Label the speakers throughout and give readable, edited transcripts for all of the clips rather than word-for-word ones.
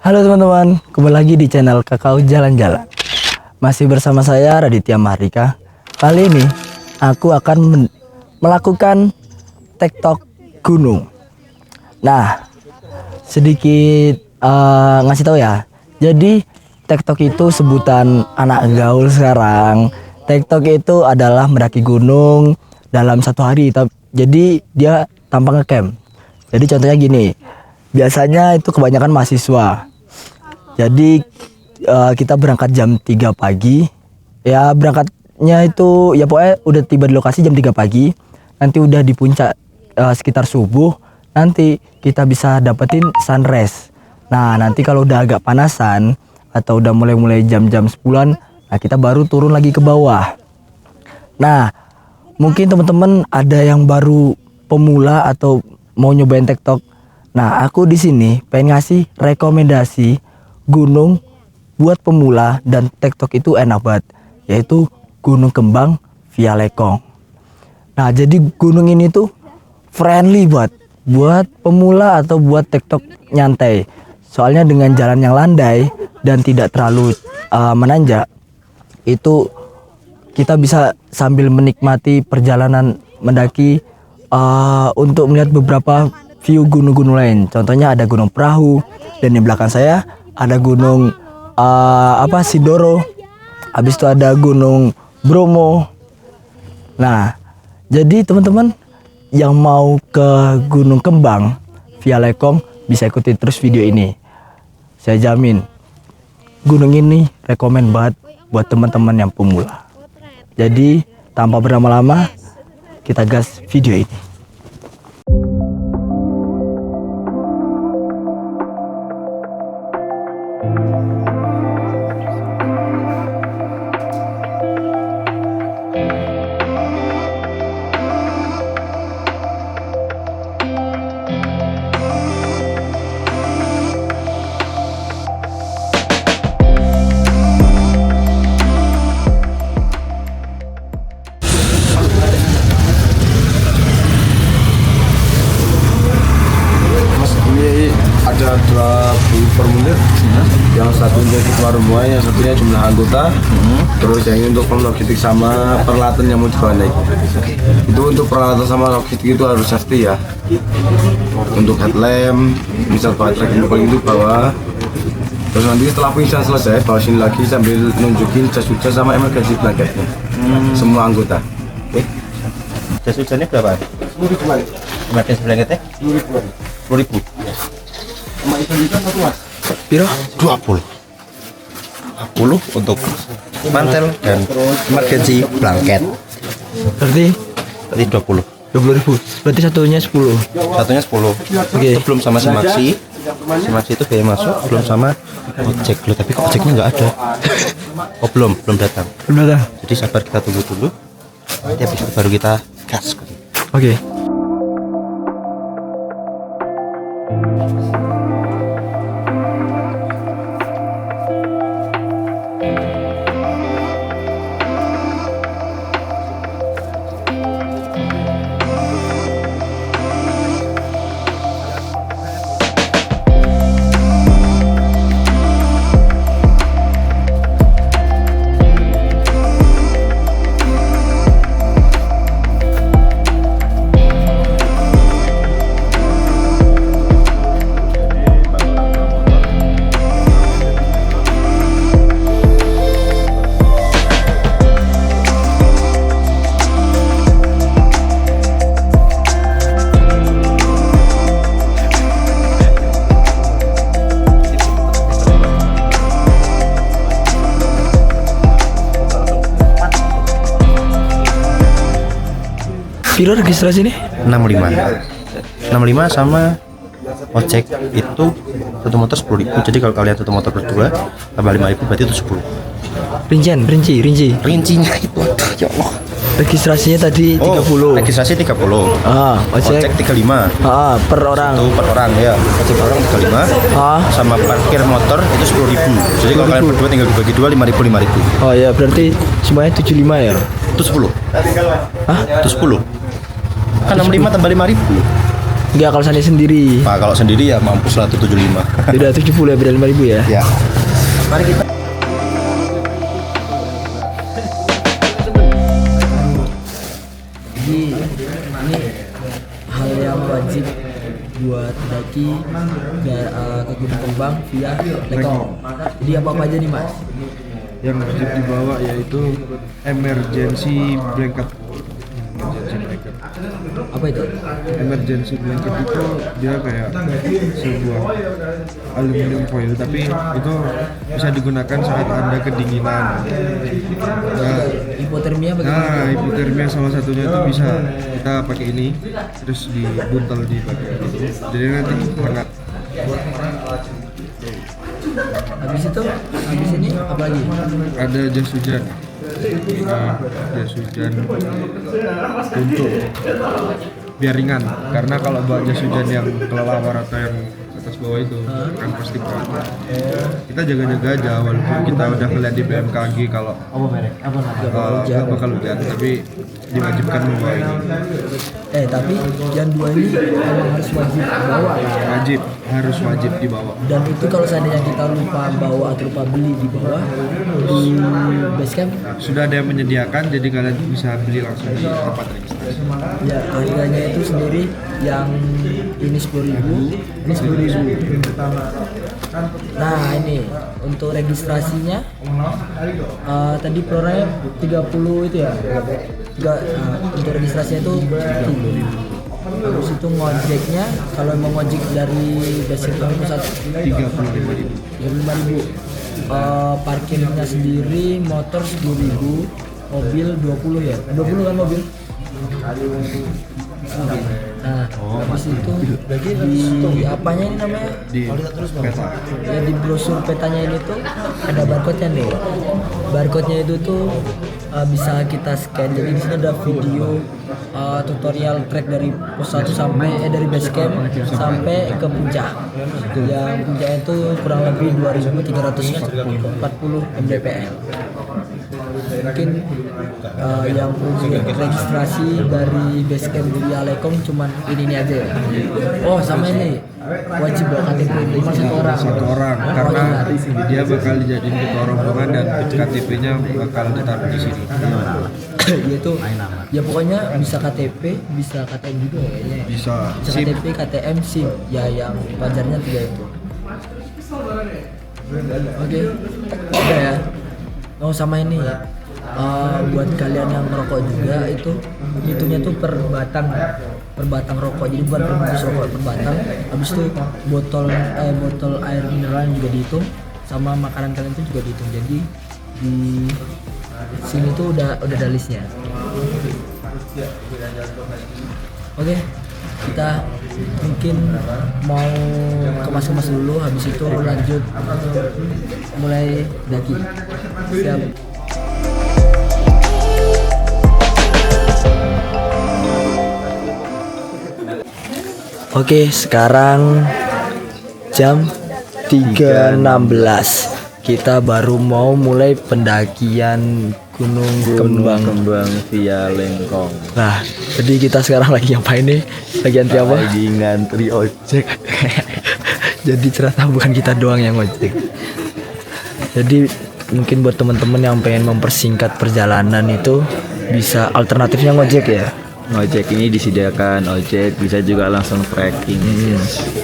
Speaker 1: Halo teman-teman, kembali lagi di channel Kakao Jalan-Jalan. Masih bersama saya Raditya Mahardika. Kali ini aku akan melakukan TikTok gunung. Nah, sedikit ngasih tahu ya. Jadi TikTok itu sebutan anak gaul sekarang. TikTok itu adalah mendaki gunung dalam satu hari. Jadi dia tanpa ngecamp. Jadi contohnya gini. Biasanya itu kebanyakan mahasiswa. Jadi kita berangkat jam 3 pagi. Ya berangkatnya itu ya pokoknya udah tiba di lokasi jam 3 pagi. Nanti udah di puncak sekitar subuh. Nanti kita bisa dapetin sunrise. Nah nanti kalau udah agak panasan atau udah mulai jam-jam 10-an, nah kita baru turun lagi ke bawah. Nah mungkin teman-teman ada yang baru pemula atau mau nyobain TikTok. Nah aku di sini pengen ngasih rekomendasi gunung buat pemula dan TikTok itu enak banget, yaitu Gunung Kembang Via Lekong. Nah jadi gunung ini tuh friendly buat pemula atau buat TikTok nyantai. Soalnya dengan jalan yang landai dan tidak terlalu menanjak, itu kita bisa sambil menikmati perjalanan mendaki untuk melihat beberapa view gunung-gunung lain. Contohnya ada Gunung Perahu, dan di belakang saya ada Gunung Sindoro. Habis itu ada Gunung Bromo. Nah, jadi teman-teman yang mau ke Gunung Kembang Via Lekong bisa ikuti terus video ini. Saya jamin gunung ini rekomen banget buat teman-teman yang pemula. Jadi tanpa berlama-lama kita gas video ini.
Speaker 2: Ada 2 formulir, yang satu untuk ketua rombongan, yang satunya jumlah anggota, terus yang ini untuk logistik sama peralatan yang mau dibawa naik. Itu untuk peralatan sama logistik itu harus safety ya. Untuk headlamp, misal bawa tracking mobile itu bawa. Terus nanti setelah pingsan selesai, bawa sini lagi sambil nunjukin jas hujan sama emergency blanketnya. Semua anggota.
Speaker 3: Jas hujannya berapa?
Speaker 2: 10.000.
Speaker 3: Emergency blanketnya? 10.000.
Speaker 2: Sama itu juga satu mas.
Speaker 1: Piro?
Speaker 3: 20 untuk mantel dan emergency blanket.
Speaker 1: Berarti
Speaker 3: Tadi 20.
Speaker 1: 20.000. Berarti satunya 10.
Speaker 3: Satunya 10.
Speaker 1: Oke.
Speaker 3: Itu belum sama si Maxi. Si Maxi itu biaya masuk, belum sama ojek. Loh, tapi kok ojeknya nggak ada? Oh belum datang.
Speaker 1: Belum ada.
Speaker 3: Jadi sabar, kita tunggu dulu. Nanti habis itu baru kita gas.
Speaker 1: Oke. Piro registrasi ini?
Speaker 3: 65 sama ojek itu satu motor 10.000. Jadi kalau kalian satu motor berdua tambah 5.000 berarti itu 10.
Speaker 1: Rinci.
Speaker 3: Rincinya itu aduh ya Allah.
Speaker 1: Registrasinya tadi 30.
Speaker 3: Registrasi 30.
Speaker 1: Ojek
Speaker 3: 35.
Speaker 1: per orang.
Speaker 3: Itu per orang ya. Ojek per orang 35. Sama parkir motor itu 10.000. Jadi kalau kalian berdua tinggal dibagi dua 5.000.
Speaker 1: Oh ya, berarti semuanya 75 ya?
Speaker 3: Itu 10.
Speaker 1: Hah?
Speaker 3: Itu 10. Kan 65 tambah 5.000.
Speaker 1: Enggak, kalau seandainya sendiri.
Speaker 3: Nah, kalau sendiri ya mampus lah 75.
Speaker 1: Udah 70 ya, beda 5.000 ya.
Speaker 3: Ya.
Speaker 1: Mari kita. Jadi ini hal yang wajib buat daki ke Gunung Kembang via Lekong. Jadi apa aja nih Mas?
Speaker 4: Yang wajib dibawa yaitu emergency blanket.
Speaker 1: Apa itu?
Speaker 4: Emergency blanket itu dia kayak sebuah aluminium foil, tapi itu bisa digunakan saat Anda kedinginan. Nah,
Speaker 1: Hipotermia bagaimana?
Speaker 4: nah, hipotermia salah satunya itu bisa kita pakai ini terus dibuntel di bagian itu. Jadi nanti hangat.
Speaker 1: Habis ini apa lagi?
Speaker 4: Ada jas hujan. Jas hujan untuk biar ringan, karena kalau bawa jas hujan yang kelelawar atau yang atas bawah itu kan pasti berat. Kita jaga-jaga aja, walaupun kita udah ngeliat di BMKG kalau nggak bakal hujan, tapi diwajibkan membawa ini.
Speaker 1: Tapi yang dua ini emang harus wajib bawa kan?
Speaker 4: Harus wajib dibawa.
Speaker 1: Dan itu kalau seandainya kita lupa bawa atau lupa beli di bawah di base camp,
Speaker 4: Sudah ada yang menyediakan, jadi kalian bisa beli langsung di tempat registrasi.
Speaker 1: ya harganya itu sendiri yang ini 10.000, ini 10.000. Nah ini untuk registrasinya tadi pronya 30 itu ya. Untuk registrasinya itu 30.000. Terus itu ngojeknya kalau mau ngojek dari base camp pusat 35.000. Parkirnya sendiri motor 10.000, mobil 20 ya. 20 kan mobil. Nah, habis itu di apanya ini namanya?
Speaker 4: Di peta.
Speaker 1: Ya di brosur petanya ini tuh ada barcode-nya nih. Barcode-nya itu tuh bisa kita scan. Jadi di sini ada video tutorial trek dari pos 1 sampai dari base camp sampai ke puncak. Yang puncaknya itu kurang lebih 2.340 mdpl. Mungkin yang punya registrasi dari base camp via Lekong cuman ini aja ya. Oh sama ini wajib bawa KTP minimal satu orang.
Speaker 4: Karena dia bakal dijadiin ketua rombongan dan KTP-nya bakal ditaruh di sini.
Speaker 1: Yaitu ya pokoknya bisa KTP, bisa KTM juga kayaknya.
Speaker 4: Bisa
Speaker 1: KTP, KTM, SIM ya yang wajarnya 3 itu. Oke, udah ya. Oh sama ini buat kalian yang merokok juga itu hitungnya tuh per batang rokok, jadi bukan per bungkus rokok, per batang. Habis itu botol air mineral juga dihitung, sama makanan kalian tuh juga dihitung. Jadi di sini tuh udah ada listnya. Oke, kita mungkin mau kemas dulu, habis itu lanjut mulai daki. Siap. Oke, sekarang jam 3.16. Kita baru mau mulai pendakian Gunung Kembang
Speaker 2: via Lengkong.
Speaker 1: Nah, jadi kita sekarang lagi ngapain nih? Lagi antri apa?
Speaker 2: Lagi ngantri ojek.
Speaker 1: Jadi ternyata bukan kita doang yang ngojek. Jadi mungkin buat teman-teman yang pengen mempersingkat perjalanan itu bisa alternatifnya ngojek ya.
Speaker 2: Ojek ini disediakan ojek, bisa juga langsung trekking.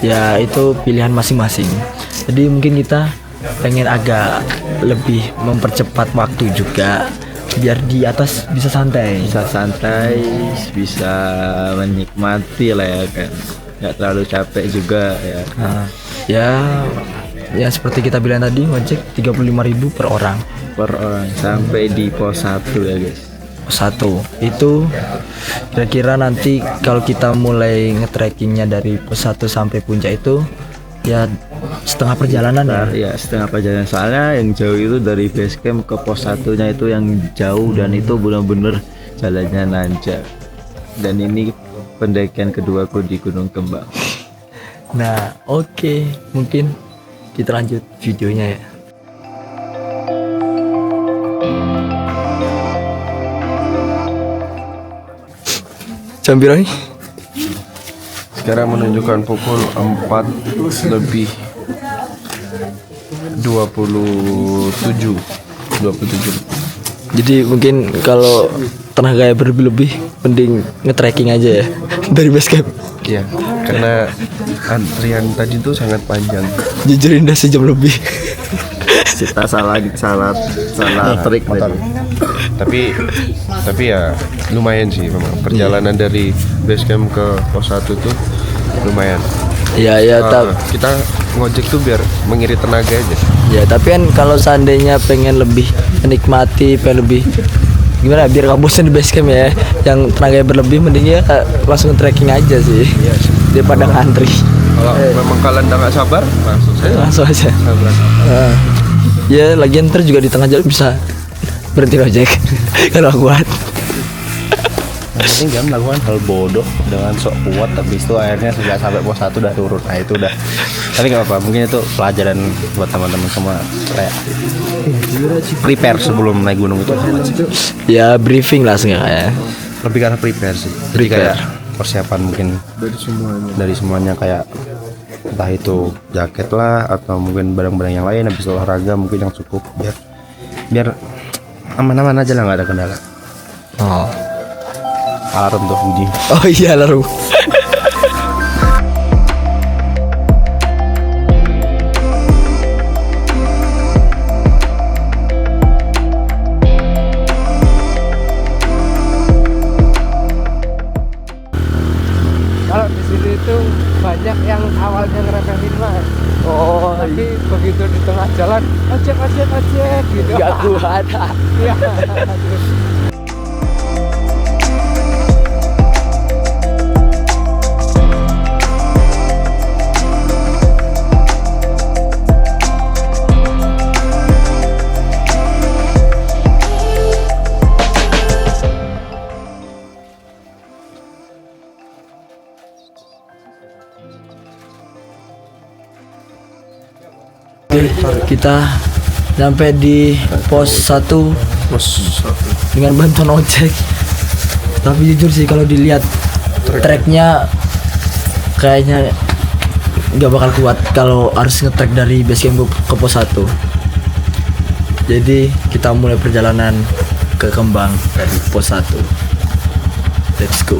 Speaker 1: Ya itu pilihan masing-masing. Jadi mungkin kita pengen agak lebih mempercepat waktu juga biar di atas bisa santai,
Speaker 2: bisa menikmati lah ya kan, nggak terlalu capek juga ya.
Speaker 1: Nah, ya seperti kita bilang tadi, ngojek 35.000 per orang
Speaker 2: sampai di pos 1 ya guys.
Speaker 1: Satu itu kira-kira nanti kalau kita mulai nge-trekkingnya dari pos 1 sampai puncak itu ya setengah perjalanan
Speaker 2: Ya setengah perjalanan, soalnya yang jauh itu dari base camp ke pos 1-nya itu yang jauh, dan itu benar-benar jalannya nanjak. Dan ini pendakian keduaku di Gunung Kembang.
Speaker 1: Nah oke, mungkin kita lanjut videonya ya. Jam berapa nih?
Speaker 2: Sekarang menunjukkan pukul 4 lebih 27.
Speaker 1: Jadi mungkin kalau tenaga berlebih mending nge-trekking aja ya dari base camp.
Speaker 2: Iya, karena antrian tadi tuh sangat panjang.
Speaker 1: Jujur udah sejam lebih.
Speaker 5: Kita salah trik
Speaker 3: motor. Tapi ya lumayan sih memang perjalanan dari base camp ke pos 1 tuh lumayan.
Speaker 1: Ya
Speaker 3: Kita ngojek tuh biar mengirit tenaga aja.
Speaker 1: ya tapi kan kalau seandainya pengen lebih menikmati, pengen lebih gimana biar gak bosan di base camp ya, yang tenaga berlebih mending ya langsung trekking aja sih daripada ngantri.
Speaker 3: Kalau memang kalian udah gak sabar,
Speaker 1: Langsung aja.
Speaker 3: sabar.
Speaker 1: Ya lagian ntar juga di tengah jalan bisa berhenti ojek kalau kuat.
Speaker 3: Yang penting jangan melakukan hal bodoh dengan sok kuat, tapi itu akhirnya sudah sampai pos 1 udah turun. Nah itu udah. Tapi nggak apa-apa, mungkin itu pelajaran buat teman-teman semua kayak prepare sebelum naik gunung itu.
Speaker 1: Ya briefing lah seenggaknya.
Speaker 3: Lebih karena prepare sih. Jadi
Speaker 1: Prepare.
Speaker 3: kayak persiapan mungkin dari semuanya kayak entah itu jaket lah atau mungkin barang-barang yang lain, habis olahraga mungkin yang cukup biar aman-aman aja lah, nggak ada kendala.
Speaker 1: Oh.
Speaker 3: Alarm tuh bunyi.
Speaker 1: Oh iya lalu.
Speaker 6: Kalau di sini itu banyak yang awalnya ngeremehin mas.
Speaker 1: Oh,
Speaker 6: Tapi begitu di tengah jalan, ojek gitu.
Speaker 1: gak kuat.
Speaker 6: Iya.
Speaker 1: Kita sampai di pos 1 dengan bantuan ojek. Tapi jujur sih kalau dilihat treknya kayaknya nggak bakal kuat kalau harus ngetrek dari base camp ke pos 1. Jadi kita mulai perjalanan ke Kembang dari pos 1. Let's go.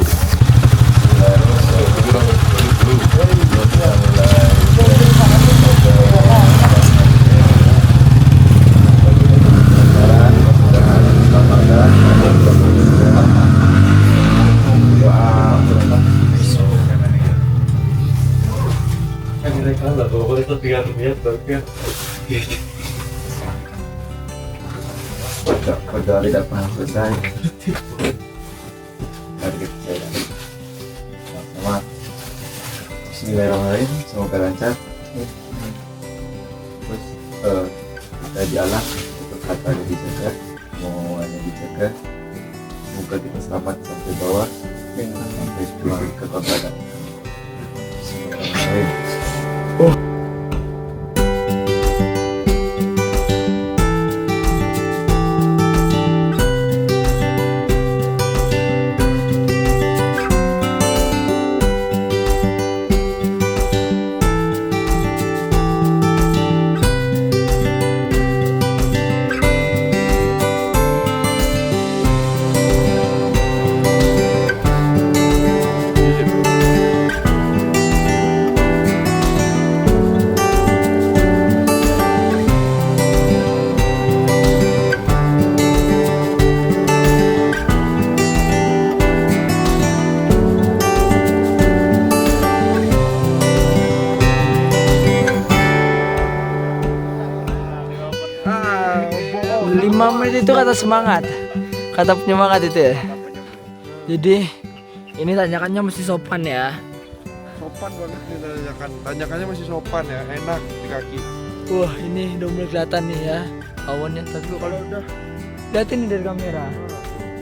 Speaker 5: Padahal tidak pernah selesai. Sama Bismillahirrahmanirrahim, semoga lancar. Terus kita jalan, katanya dijaga, semuanya dijaga. Semoga kita selamat sampai bawah, sampai pulang ke kota. Bismillahirrahmanirrahim.
Speaker 1: Itu kata semangat, kata penyemangat itu ya. Jadi ini tanyakannya mesti sopan ya.
Speaker 4: Sopan banget nih tanyakannya masih sopan ya, enak di kaki.
Speaker 1: Wah ini udah mulai kelihatan nih ya awannya. Tapi kalau udah liatin nih dari kamera,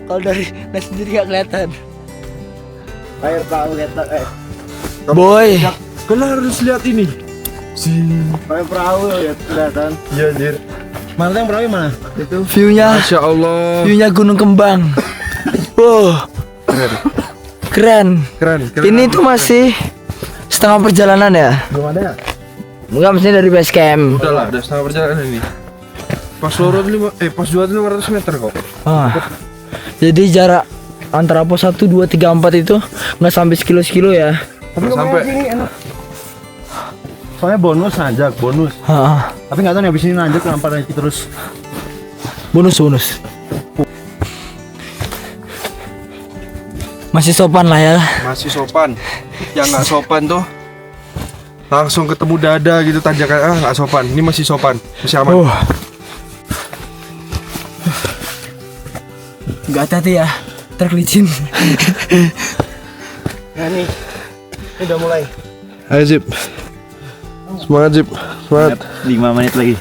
Speaker 1: kalau dari sendiri gak kelihatan.
Speaker 5: Air tahu lihat
Speaker 1: Boy,
Speaker 4: Kalian harus lihat ini.
Speaker 5: pakai perahu lihat kelihatan.
Speaker 4: Iya anjir.
Speaker 3: Mana yang perahu mana?
Speaker 1: itu view-nya,
Speaker 4: Masya Allah.
Speaker 1: view-nya Gunung Kembang. Wow, keren.
Speaker 4: Keren.
Speaker 1: Ini tuh masih setengah perjalanan ya?
Speaker 3: Belum ada.
Speaker 1: Enggak, mestinya dari base camp.
Speaker 4: Udah lah, udah setengah perjalanan ini. Pas lurus pas 2 itu 500 meter kok.
Speaker 1: Jadi jarak antara pos 1, 2, 3, 4 itu nggak sampai sekilo ya.
Speaker 3: Tapi
Speaker 4: Sampai.
Speaker 3: sini enak. Soalnya bonus nanjak, bonus. Tapi nggak tahu nih abis ini nanjak kenapa nanti terus.
Speaker 1: Bonus. Masih sopan lah ya.
Speaker 4: Masih sopan. Yang nggak sopan tuh langsung ketemu dada gitu tanjakan, nggak sopan. Ini masih sopan, masih aman.
Speaker 1: Nggak hati-hati ya, terkelicin.
Speaker 3: Nah nih, ini udah mulai.
Speaker 4: Ayo Zip, semangat Zip, semangat.
Speaker 3: 5 menit lagi.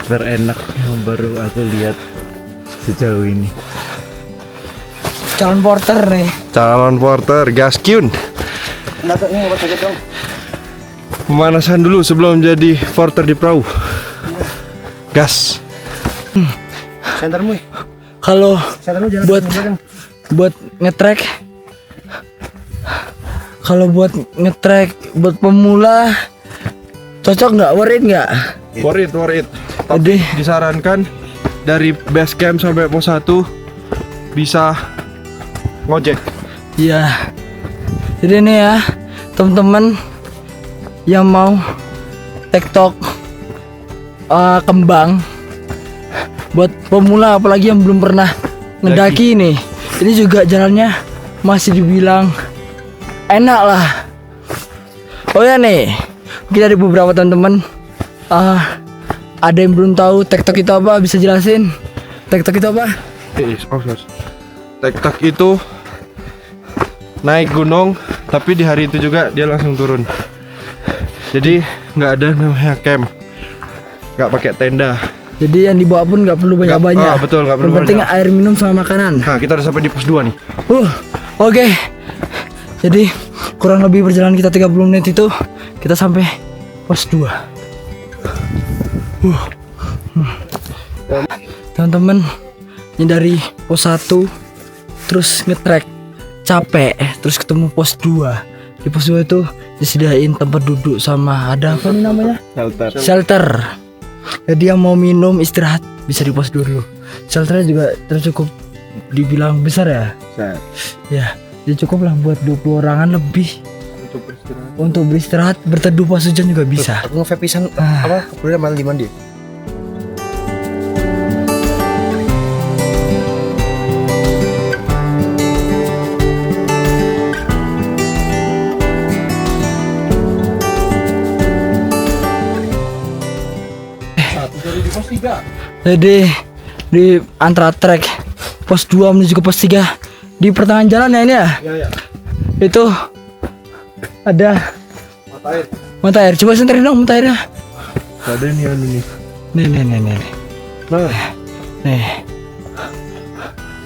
Speaker 3: Terenak yang baru aku lihat sejauh ini.
Speaker 1: Calon porter nih.
Speaker 4: Calon porter, gaskyun. Pemanasan dulu sebelum jadi porter di perahu. Gas.
Speaker 3: Sentermu.
Speaker 1: Kalau
Speaker 3: Sentermu jangan
Speaker 1: buat ngetrek, buat pemula cocok nggak? Worth it nggak?
Speaker 4: Worth it. Tapi
Speaker 1: Jadi-
Speaker 4: disarankan dari base camp sampai pos 1 bisa ngojek.
Speaker 1: Iya. Jadi ini ya teman-teman yang mau TikTok kembang buat pemula, apalagi yang belum pernah ngedaki ini juga jalannya masih dibilang enak lah. Oh ya nih, kita ada beberapa teman-teman ada yang belum tahu TikTok itu apa, bisa jelasin TikTok itu apa?
Speaker 4: TikTok itu naik gunung, tapi di hari itu juga dia langsung turun. Jadi nggak ada namanya camp, nggak pakai tenda.
Speaker 1: Jadi yang dibawa pun nggak perlu banyak-banyak.
Speaker 4: Betul, nggak perlu
Speaker 1: Yang penting
Speaker 4: banyak.
Speaker 1: air minum sama makanan.
Speaker 4: Nah, kita udah sampai di pos 2 nih.
Speaker 1: Oke. Jadi kurang lebih perjalanan kita 30 menit itu kita sampai pos 2. Teman-teman, ini dari pos 1 terus ngetrek capek, terus ketemu pos 2. Di pos 2 itu disediain tempat duduk sama ada apa nih namanya? Shelter. Jadi yang mau minum istirahat bisa di pos 2 dulu. Shelternya juga cukup dibilang besar ya. Ya, jadi cukup lah buat 20 orangan lebih. Untuk beristirahat, berteduh pas hujan juga bisa.
Speaker 3: Aku nge-vape pisan apa? Kemudian malah di mandi.
Speaker 1: Jadi di antara trek pos 2 menuju ke pos 3 di pertengahan jalan ya ini ya. Itu ada mata air. Coba senterin dong mata airnya.
Speaker 4: Ada nih anu nih.
Speaker 1: Nih.
Speaker 4: Nah,
Speaker 1: Nih.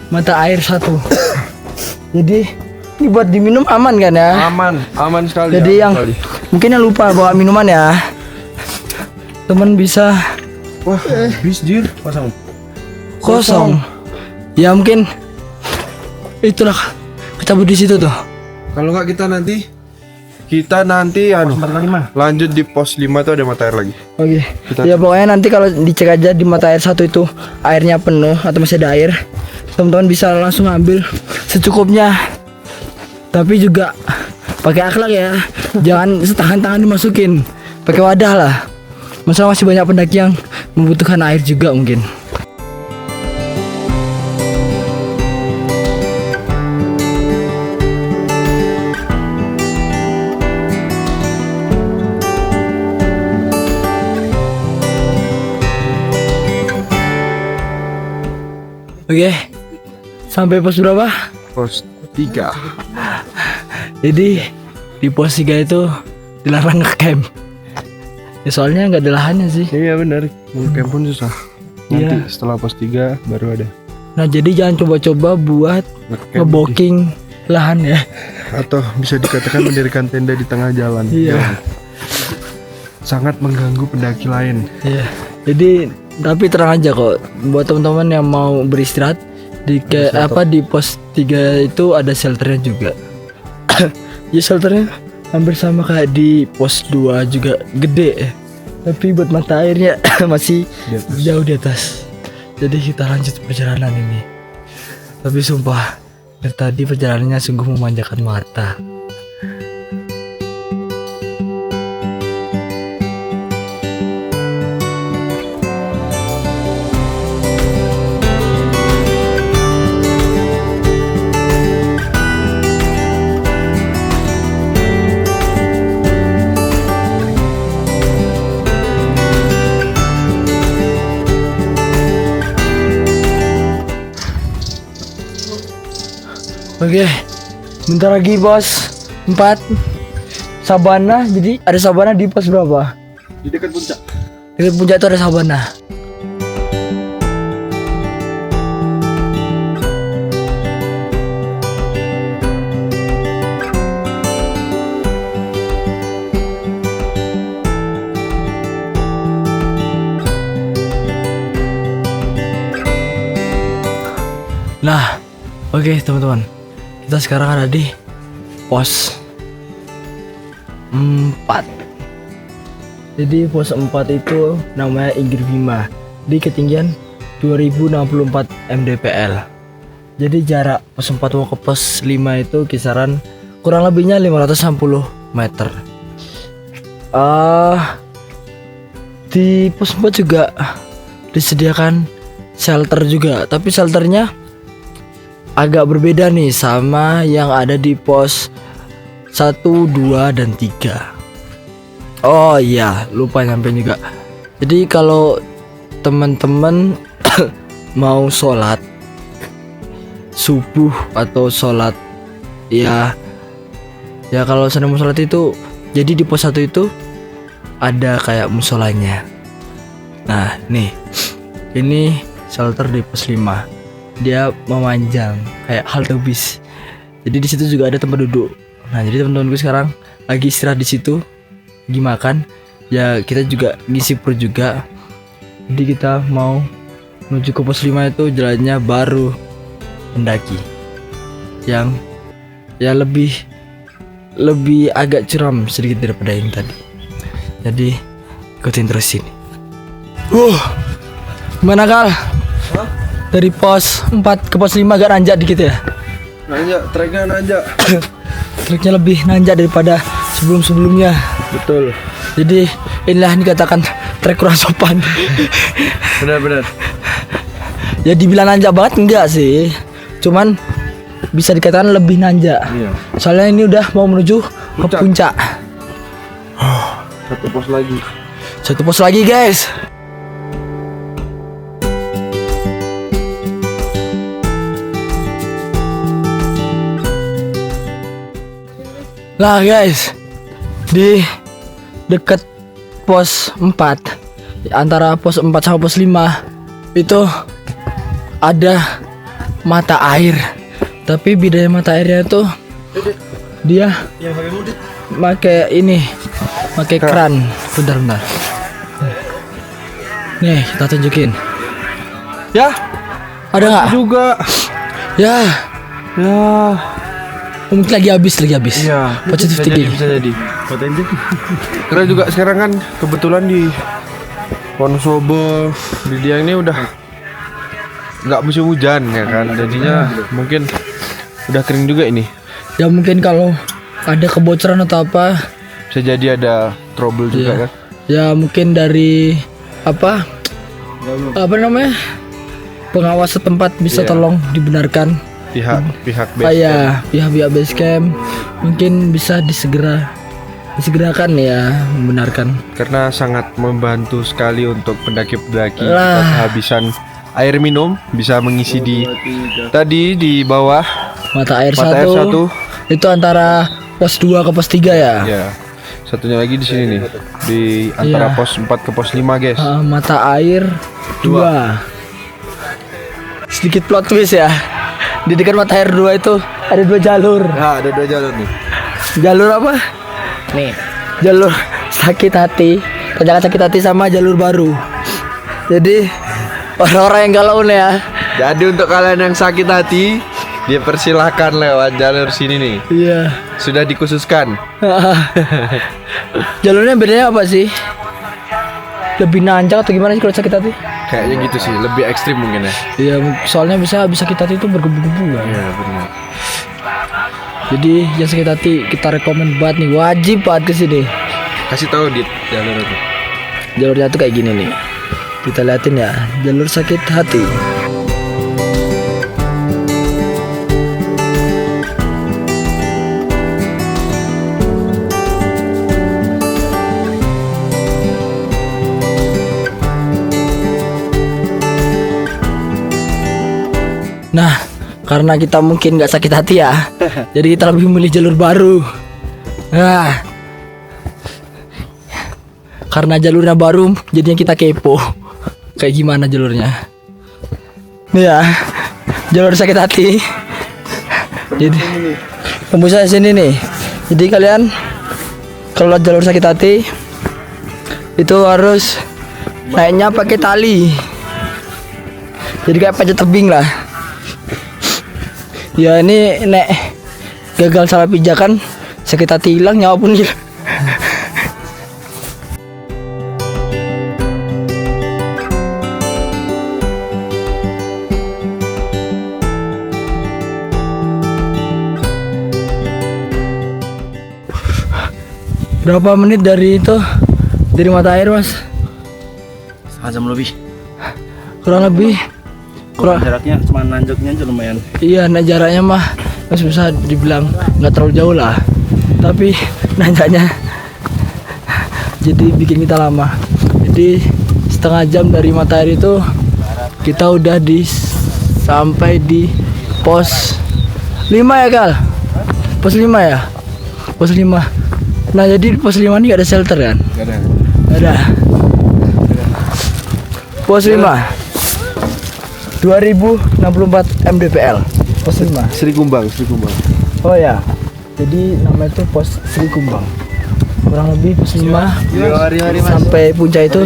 Speaker 1: Mata air 1. Jadi ini buat diminum aman kan ya?
Speaker 4: aman sekali.
Speaker 1: Jadi
Speaker 4: aman
Speaker 1: yang
Speaker 4: sekali.
Speaker 1: mungkin yang lupa bawa minuman ya. Temen bisa
Speaker 4: Wah, habis jir, pasang.
Speaker 1: kosong. Ya mungkin itulah kecabut di situ tuh.
Speaker 4: Kalau nggak kita nanti anu lanjut di pos 5 tuh ada mata air lagi.
Speaker 1: Oke.
Speaker 4: Kita-
Speaker 1: Ya pokoknya nanti kalau dicek aja di mata air 1 itu airnya penuh atau masih ada air, teman-teman bisa langsung ambil secukupnya. Tapi juga pakai akhlak ya. Jangan setangan-tangan dimasukin. Pakai wadah lah. Masalah masih banyak pendaki yang membutuhkan air juga mungkin. Oke, sampai pos berapa?
Speaker 4: Pos 3.
Speaker 1: Jadi di pos 3 itu dilarang ngecamp. Ya soalnya nggak ada lahannya sih.
Speaker 4: Iya benar, mau camp pun susah. Nanti
Speaker 1: Iya.
Speaker 4: setelah pos 3 baru ada.
Speaker 1: Nah jadi jangan coba-coba buat
Speaker 4: Ngecamp
Speaker 1: ngeboking lahan ya.
Speaker 4: atau bisa dikatakan mendirikan tenda di tengah jalan.
Speaker 1: Iya.
Speaker 4: Sangat mengganggu pendaki lain.
Speaker 1: Iya. Jadi tapi tenang aja kok, buat teman-teman yang mau beristirahat di di pos 3 itu ada shelternya juga. Ya shelternya hampir sama kayak di pos 2 juga, gede. Tapi buat mata airnya masih jauh di atas. Jadi kita lanjut perjalanan ini. Tapi sumpah dari tadi perjalanannya sungguh memanjakan mata. Oke, bentar lagi bos 4 Sabana. Jadi ada Sabana di pos berapa?
Speaker 2: Di dekat puncak.
Speaker 1: Dekat puncak itu ada Sabana. Nah, oke teman-teman, kita sekarang ada di pos 4. Jadi pos 4 itu namanya Inggris Bima di ketinggian 2064 mdpl. Jadi jarak pos 4 mau ke pos 5 itu kisaran kurang lebihnya 560 meter. Di pos 4 juga disediakan shelter juga, tapi shelternya agak berbeda nih sama yang ada di pos 1, 2, dan 3. Oh iya, lupa nyampe juga. Jadi kalau teman-teman mau sholat subuh atau sholat ya kalau sedang mau sholat itu, jadi di pos 1 itu ada kayak musolanya. Nah nih, ini shelter di pos 5. Dia memanjang kayak halte bis. Jadi di situ juga ada tempat duduk. Nah, jadi teman-temanku sekarang lagi istirahat di situ, lagi makan. Ya kita juga ngisi perut juga. Jadi kita mau menuju ke pos 5 itu jalannya baru mendaki. Yang ya lebih agak curam sedikit daripada yang tadi. Jadi ikutin terus ini. Gimana Kal? Dari pos 4 ke pos 5 agak nanjak dikit ya?
Speaker 2: Nanjak, treknya nanjak.
Speaker 1: Treknya lebih nanjak daripada sebelum-sebelumnya.
Speaker 2: Betul.
Speaker 1: Jadi inilah yang dikatakan trek kurang sopan.
Speaker 2: Benar-benar.
Speaker 1: Ya dibilang nanjak banget enggak sih, cuman bisa dikatakan lebih nanjak.
Speaker 2: Iya.
Speaker 1: Soalnya ini udah mau menuju ke puncak.
Speaker 2: Satu pos lagi.
Speaker 1: Satu pos lagi guys. Lah guys, di dekat pos 4, antara pos 4 sama pos 5 itu ada mata air. Tapi bedanya mata airnya itu dia pakai keran. Bentar. Nih kita tunjukin. Ya, ada nggak?
Speaker 2: Juga.
Speaker 1: Ya. Mungkin lagi habis.
Speaker 2: Iya.
Speaker 1: Positif tinggi.
Speaker 2: Bisa jadi. Karena juga sekarang kan kebetulan di Wonosobo di Diang ini udah nggak musim hujan ya kan. Jadinya mungkin udah kering juga ini.
Speaker 1: Ya mungkin kalau ada kebocoran atau apa,
Speaker 2: Bisa jadi ada trouble juga kan.
Speaker 1: ya mungkin dari apa namanya, pengawas setempat bisa tolong dibenarkan.
Speaker 2: Pihak
Speaker 1: Pihak base camp mungkin bisa disegerakan ya membenarkan.
Speaker 2: Karena sangat membantu sekali untuk pendaki-pendaki
Speaker 1: Lah.
Speaker 2: kehabisan air minum, bisa mengisi di bawah
Speaker 1: Mata air
Speaker 2: mata air satu.
Speaker 1: itu antara pos 2 ke pos 3 ya.
Speaker 2: Ya. Satunya lagi di sini nih, di antara
Speaker 1: Iya.
Speaker 2: pos 4 ke pos 5 guys.
Speaker 1: Mata air 2. Sedikit plot twist ya. Di dekat mata air 2 itu ada 2 jalur.
Speaker 2: Nah, ada 2 jalur nih.
Speaker 1: Jalur apa? Nih, jalur sakit hati. Tanjakan sakit hati sama jalur baru. Jadi orang-orang yang galau nih ya.
Speaker 4: Jadi untuk kalian yang sakit hati, dipersilahkan lewat jalur sini nih.
Speaker 1: Iya.
Speaker 4: Sudah dikhususkan.
Speaker 1: Jalurnya bedanya apa sih? Lebih nanjak atau gimana sih kalau sakit hati?
Speaker 4: Kayaknya gitu sih, lebih ekstrim mungkin ya.
Speaker 1: Iya, soalnya bisa sakit hati itu bergebu-gebu kan.
Speaker 4: Iya benar.
Speaker 1: Jadi yang sakit hati kita rekomen banget nih, wajib banget ke sini.
Speaker 4: Kasih tahu di jalur itu.
Speaker 1: Jalurnya tuh kayak gini nih. Kita liatin ya, jalur sakit hati. Nah, karena kita mungkin nggak sakit hati ya, jadi kita lebih memilih jalur baru. Nah, karena jalurnya baru, jadinya kita kepo. Kayak gimana jalurnya? Nih ya, jalur sakit hati. Jadi tembusnya sini nih. Jadi kalian kalau lewat jalur sakit hati itu harus naiknya pakai tali. Jadi kayak panjat tebing lah. Ya ini nek gagal salah pijakan sakit hati hilang, nyawa pun hilang. Berapa menit dari itu, dari mata air mas?
Speaker 3: Setengah jam lebih.
Speaker 1: Kurang lebih.
Speaker 3: Kurang jaraknya cuma nanjaknya aja lumayan.
Speaker 1: Iya, nah jaraknya mah masih bisa dibilang nggak terlalu jauh lah. Tapi nanjaknya jadi bikin kita lama. Jadi setengah jam dari mata air itu kita udah sampai di pos 5 ya Kal? Pos 5 ya? Pos 5. Nah jadi di pos 5 ini gak ada shelter kan?
Speaker 4: Gak ada.
Speaker 1: Ada. Pos 5 2064 mdpl. Pos 5
Speaker 4: Sri Kumbang.
Speaker 1: Oh ya, jadi namanya itu pos Sri Kumbang. Kurang lebih pos 5 sampai puncak itu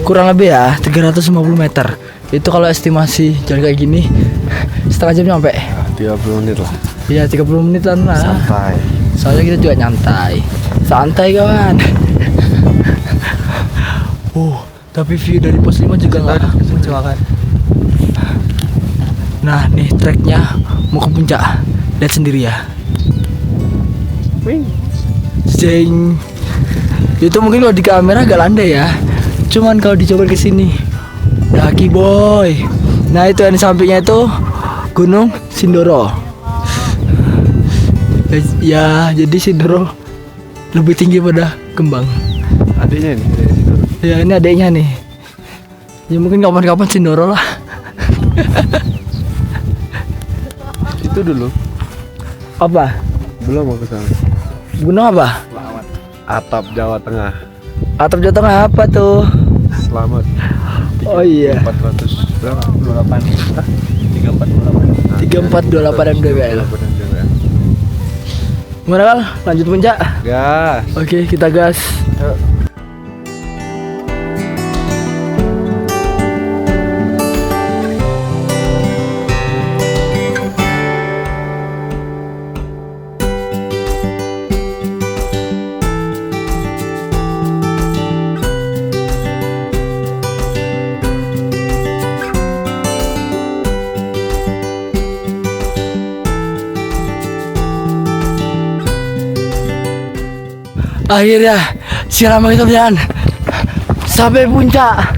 Speaker 1: kurang lebih ya 350 meter. Itu kalau estimasi jalan kayak gini setengah jam nyampe.
Speaker 4: 30 menit lah.
Speaker 1: Iya 30 menitan lah.
Speaker 4: Santai.
Speaker 1: Soalnya kita juga nyantai. Santai kawan. Tapi view dari pos 5 juga nggak mengecewakan. Nah nih treknya mau ke puncak. Lihat sendiri ya. Jeng. Itu mungkin kalau di kamera agak landai ya. Cuman kalau dicoba ke sini, daki boy. Nah itu yang di sampingnya itu Gunung Sindoro. Ya jadi Sindoro lebih tinggi pada Kembang.
Speaker 4: Adiknya nih.
Speaker 1: Ya ini adiknya nih. Ya mungkin kapan-kapan Sindoro lah.
Speaker 4: Itu dulu.
Speaker 1: Apa?
Speaker 4: Belum mau ke sana.
Speaker 1: Gunung apa?
Speaker 4: Atap Jawa Tengah.
Speaker 1: Atap Jawa Tengah apa tuh?
Speaker 4: Selamat.
Speaker 1: Oh iya.
Speaker 4: 400 berapa?
Speaker 1: 3428 mdpl. Gimana Kal? Lanjut puncak?
Speaker 4: Gas.
Speaker 1: Oke, kita gas. Akhirnya si Rama itu jalan sampai puncak.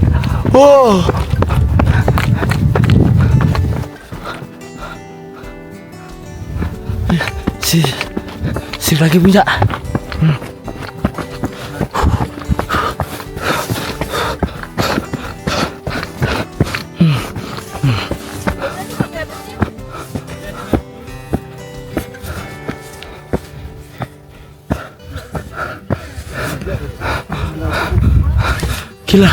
Speaker 1: Si lagi puncak. Gila.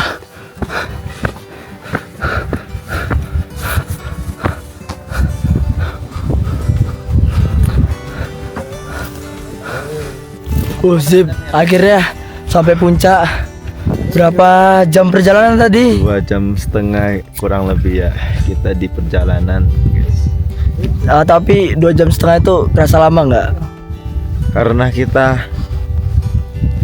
Speaker 1: Sip. Akhirnya sampai puncak. Berapa jam perjalanan tadi?
Speaker 3: 2,5 jam kurang lebih ya kita di perjalanan, guys.
Speaker 1: Tapi 2,5 jam itu terasa lama nggak?
Speaker 3: Karena kita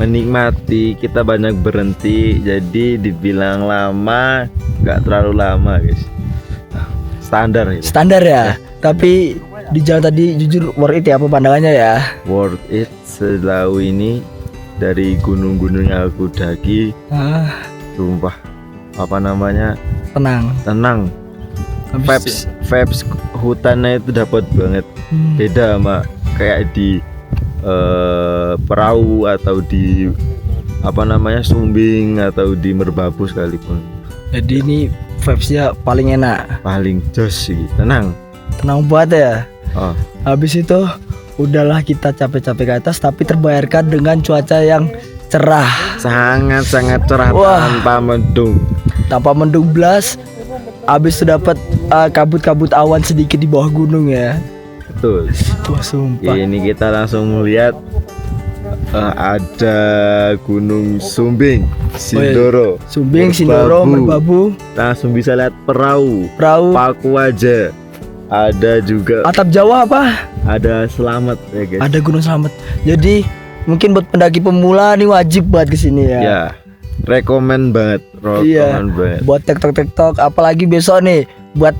Speaker 3: menikmati, kita banyak berhenti, jadi dibilang lama nggak terlalu lama, guys. Standar gitu.
Speaker 1: Standar ya. Tapi di jalan tadi jujur worth it ya pemandangannya ya.
Speaker 3: Worth it sejauh ini dari gunung-gunung yang aku daki. Sumpah, apa namanya, tenang. Vibes hutannya itu dapat banget. Beda sama kayak di perahu atau di apa namanya Sumbing atau di Merbabu sekalipun.
Speaker 1: Jadi ini vibesnya paling enak,
Speaker 3: Paling jos sih, tenang.
Speaker 1: banget ya.
Speaker 3: Oh,
Speaker 1: Habis itu udahlah kita capek-capek ke atas tapi terbayarkan dengan cuaca yang cerah
Speaker 3: sangat-sangat cerah.
Speaker 1: Wah.
Speaker 3: Tanpa mendung
Speaker 1: blas. Habis itu dapat kabut-kabut awan sedikit di bawah gunung ya.
Speaker 3: Betul.
Speaker 1: Wah sumpah.
Speaker 3: Ini kita langsung melihat ada Gunung Sumbing, Sindoro,
Speaker 1: Sumbing, Sindoro, Merbabu.
Speaker 3: Langsung bisa lihat perahu, Paku aja. Ada juga
Speaker 1: Atap Jawa apa?
Speaker 3: ada Selamat ya guys.
Speaker 1: Ada Gunung Selamat. Jadi mungkin buat pendaki pemula nih wajib buat kesini ya.
Speaker 3: Ya, rekomen banget, banget.
Speaker 1: Buat TikTok, apalagi besok nih buat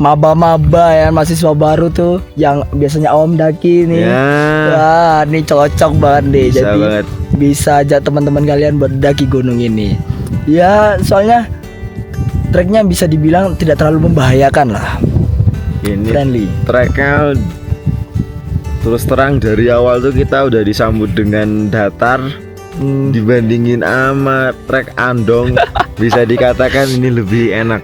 Speaker 1: maba-maba ya, mahasiswa baru tuh yang biasanya awam daki nih.
Speaker 3: Ya.
Speaker 1: Wah, nih cocok banget nih.
Speaker 3: Bisa
Speaker 1: Jadi
Speaker 3: banget.
Speaker 1: bisa ajak teman-teman kalian buat daki gunung ini. Ya, soalnya treknya bisa dibilang tidak terlalu membahayakan lah.
Speaker 3: Ini
Speaker 1: Friendly.
Speaker 3: treknya terus terang dari awal tuh kita udah disambut dengan datar. Dibandingin sama trek Andong bisa dikatakan ini lebih enak.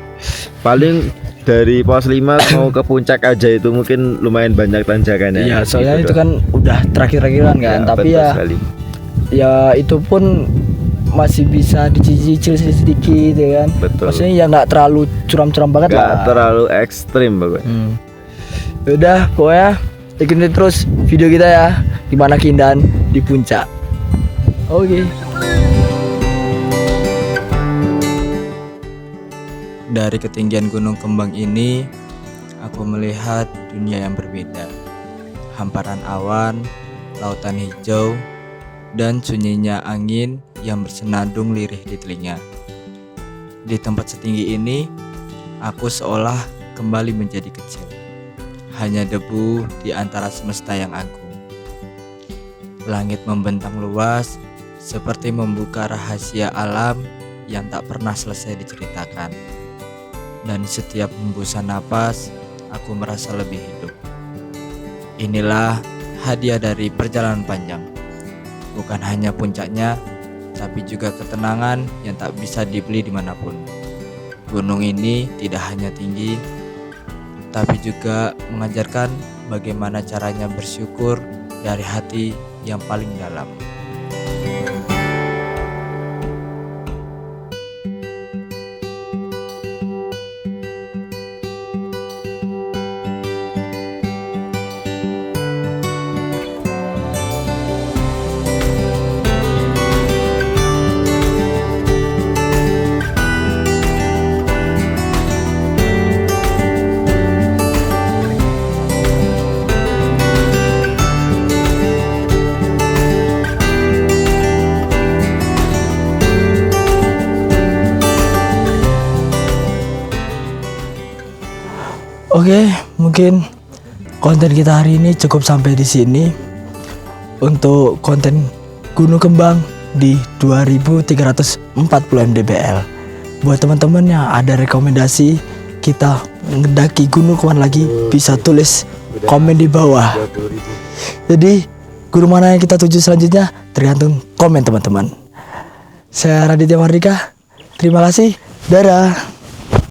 Speaker 3: Paling dari pos 5 mau ke puncak aja itu mungkin lumayan banyak tanjakannya.
Speaker 1: Iya, soalnya
Speaker 3: Gitu
Speaker 1: itu
Speaker 3: doang.
Speaker 1: kan udah terakhir-akhiran kan, tapi
Speaker 3: betul
Speaker 1: ya
Speaker 3: sekali.
Speaker 1: ya itu pun masih bisa dicicil sedikit ya kan.
Speaker 3: Betul.
Speaker 1: Maksudnya ya nggak terlalu curam-curam banget
Speaker 3: Gak
Speaker 1: lah.
Speaker 3: terlalu ekstrim pokoknya.
Speaker 1: Udah pokoknya ikutin terus video kita ya, gimana keindahan di puncak. Oke. Dari ketinggian Gunung Kembang ini, aku melihat dunia yang berbeda. Hamparan awan, lautan hijau, dan sunyinya angin yang bersenandung lirih di telinga. Di tempat setinggi ini, aku seolah kembali menjadi kecil. Hanya debu di antara semesta yang agung. Langit membentang luas, seperti membuka rahasia alam yang tak pernah selesai diceritakan. Dan di setiap hembusan napas, aku merasa lebih hidup. Inilah hadiah dari perjalanan panjang. Bukan hanya puncaknya, tapi juga ketenangan yang tak bisa dibeli dimanapun. Gunung ini tidak hanya tinggi, tapi juga mengajarkan bagaimana caranya bersyukur dari hati yang paling dalam. Oke, mungkin konten kita hari ini cukup sampai di sini. Untuk konten Gunung Kembang di 2340 mdpl. Buat teman-teman yang ada rekomendasi kita ngedaki gunung kemana lagi, bisa tulis komen di bawah. Jadi gunung mana yang kita tuju selanjutnya tergantung komen teman-teman. Saya Raditya Mardika. Terima kasih. Dadah.